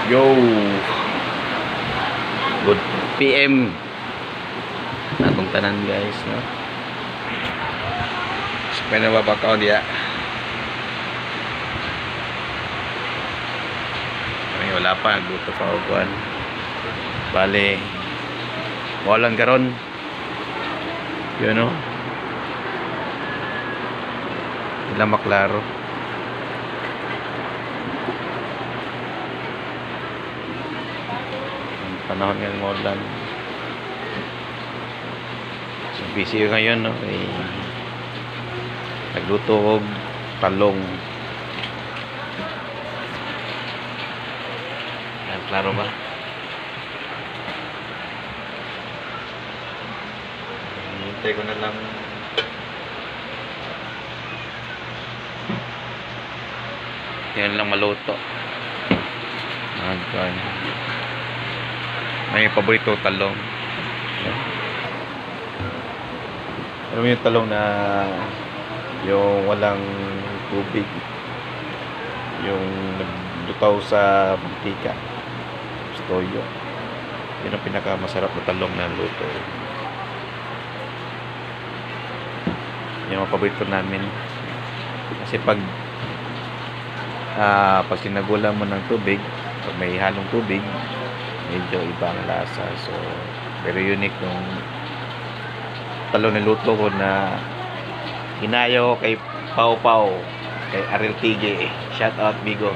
Yo, good PM natong tanan guys, no? Supaya na babakaw dia. Ay, wala pa, nagluto pa ako kuan. Bale, walang karon. Yun, no? Wala maklaro. Panahon ng Morlan. So busy ngayon, no? Eh, nagluto og talong. Yan, klaro ba? Hintay ko na lang. Yan lang maluto. Magkuhan. May paborito talong. Alam mo yung talong na yung walang tubig, yung naglutaw sa mantika, toyo. Yun ang pinakamasarap na talong na luto. Yung mga paborito namin. Kasi pag sinagulan mo ng tubig, pag may halong tubig, medyo ibang lasa. So very unique nung talong na luto ko na hinayo kay Pau Pau, kay Ariel Tige. Shout out Bigo.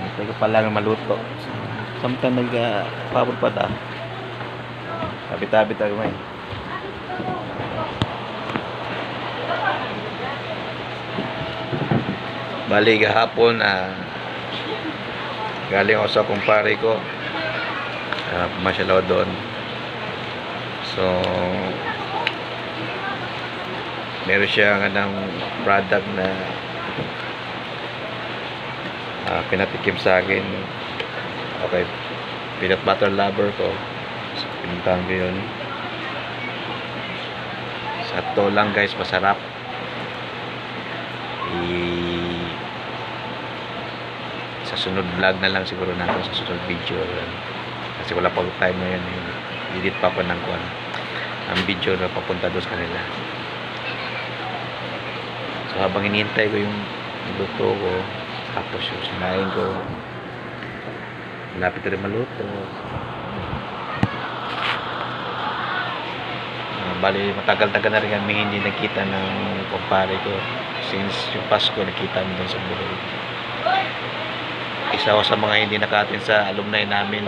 Ito ko pala nga maluto. Samtang nagpabot pa ta. Tabi-tabi tayo may. Bali gahapon galing ako sa kumpare ko, pumasyal ako doon. So meron siya ng product na pinatikim sa akin. Okay, peanut butter lover ko, so pinuntahan ko yun. Sa to lang guys, masarap. Sa sunod vlog na lang siguro natin, sa sunod video, kasi wala pa time ngayon, edit pa ako ng kuan ang video na papunta doon sa kanila. So habang hinihintay ko yung luto ko, tapos yung sinain ko, malapit na rin maluto. Bali matagal-tagal na rin kami hindi nakita ng kumpare ko since yung Pasko nakita mo doon sa buhay. Isa ako sa mga hindi nakatin sa alumni namin.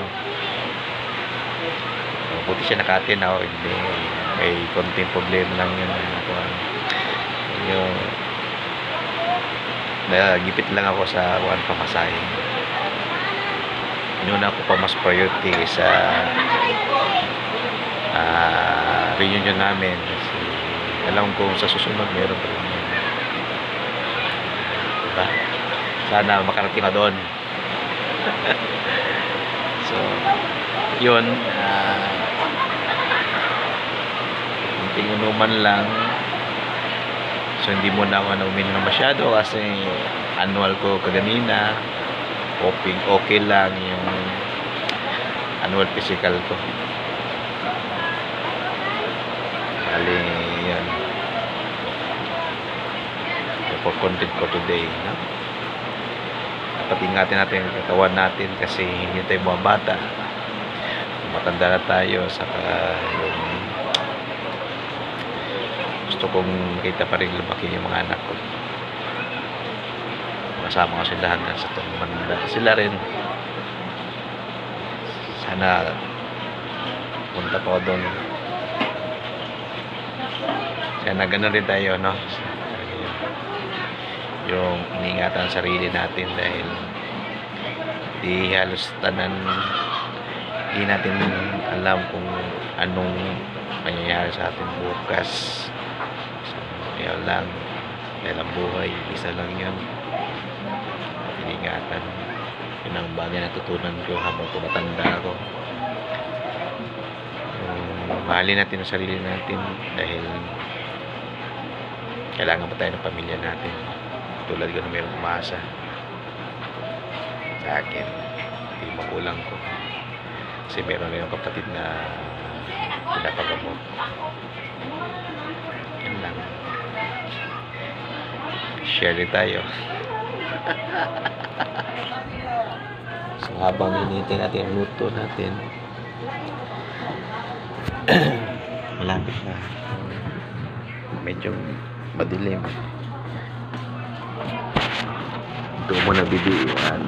Buti siya nakatin, ako hindi. May konting problema lang yun. Yung gipit lang ako sa pamasahe. Inuna ko pa mas priority sa reunion namin. Kasi alam kong sa susunod meron pa rin. Diba? Sana makarating ka doon. So yun, kunting inuman lang. So hindi mo na ako uminom masyado kasi annual ko kaganina. Okay lang yung annual physical ko. Bali yan, for content ko today, no? Dapat ingatin natin yung katawan natin kasi hindi tayo mga bata, matanda na tayo. Saka yung gusto kong kita pa rin lumaki yung mga anak ko, masama ko sila hanggang sa tumanda sila rin. Sana punta pa ako doon. Sana gano'n rin tayo, no? Yung iningatan sarili natin dahil di halos tanan di natin alam kung anong mangyayari sa atin bukas. So, yun lang, dahil ang buhay isa lang yun. At iningatan, yun ang bagay na tutunan ko habang tumatanda ako. Mahalin natin ang sarili natin dahil kailangan pa tayo ng pamilya natin. tulad ko na mayroong umasa sa akin, hindi magulang ko kasi meron na yung kapatid na pinapagamot. Yan lang, share din tayo. So habang hinihintay natin ang luto natin, malapit na, medyo madilim. Doon mo na bibiyan.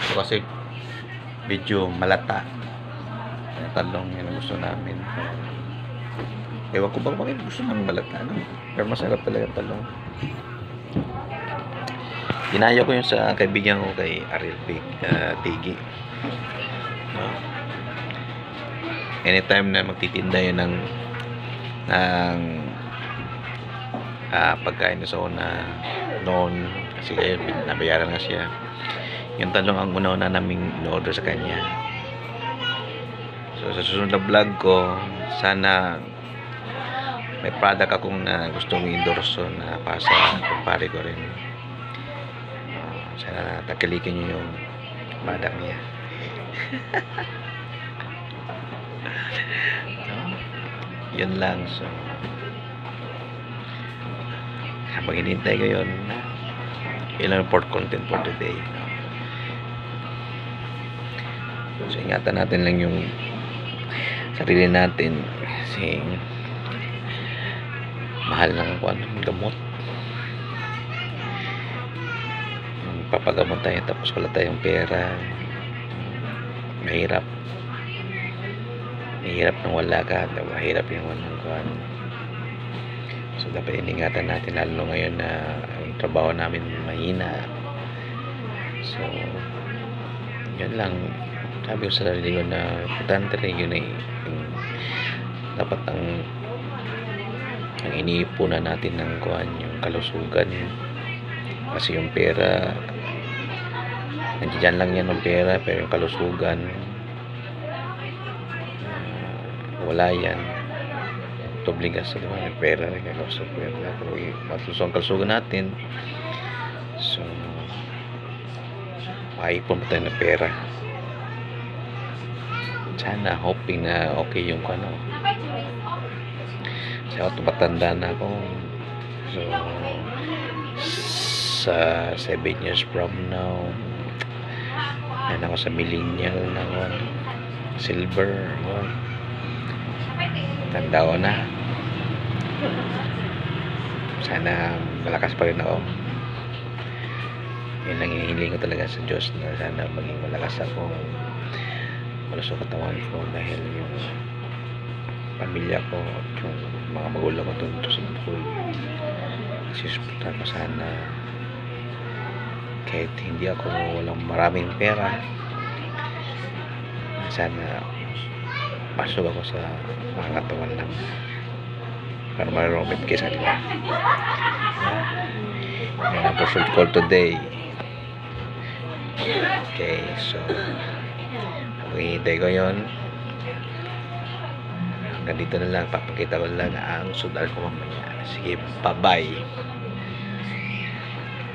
So, kasi medyo malata yung talong yun ang gusto namin. Ewan ko ba bakit gusto namin malata, no? Pero masarap talaga yung talong. Ginaya ko yun sa kaibigan ko kay Ariel Tigi, no? Anytime na magtitinda yun ng pagkain sa una noon, kasi kayo nabayaran nga siya, yung talong ang una-una naming in-order sa kanya. So sa susunod na vlog ko, sana may product akong na gustong i-endorse na para sa kumpare ko rin. Sana takilikin nyo yung product niya. Yun lang. So habang hinintay ko yun, ilang report content for today, no? So ingatan natin lang yung sarili natin kasi mahal ng gamot. Papagamot tayo tapos wala tayong pera, mahirap nang wala ka, mahirap yung walang kuhan. So dapat iningatan natin, lalo ngayon na ang trabaho namin mahina. So yun lang, sabi ko sa sarili ko na importante rin yun, dapat ang iniipunan natin ng kuhan, yung kalusugan. Kasi yung pera, nandiyan lang yan ng pera, pero yung kalusugan, wala yan. Obligas sa yung pera rin, kalusugan. Pero matuso ang kalusugan natin, so makaipon pa tayo ng pera. Sana, hoping na okay yung ano. Kasi ako matanda na ako, so sa 7 years from now na ako sa millennial na silver, tanda ko na. Sana malakas pa rin ako. Yun lang hihiling ko talaga sa Diyos, na sana maging malakas ako, malusog katawan ko, dahil yung pamilya ko at yung mga magulang ko tunto sa bukol, sisuportahan ko sana. Kahit hindi ako walang maraming pera, sana pasok ako sa mga katawan lang para marumit kayo sa nila. Yan ang pursuit call today. Okay, so hintay ko yun. Hanggang dito na lang, papakita ko lang ang sudal ko mamaya. Sige, bye bye.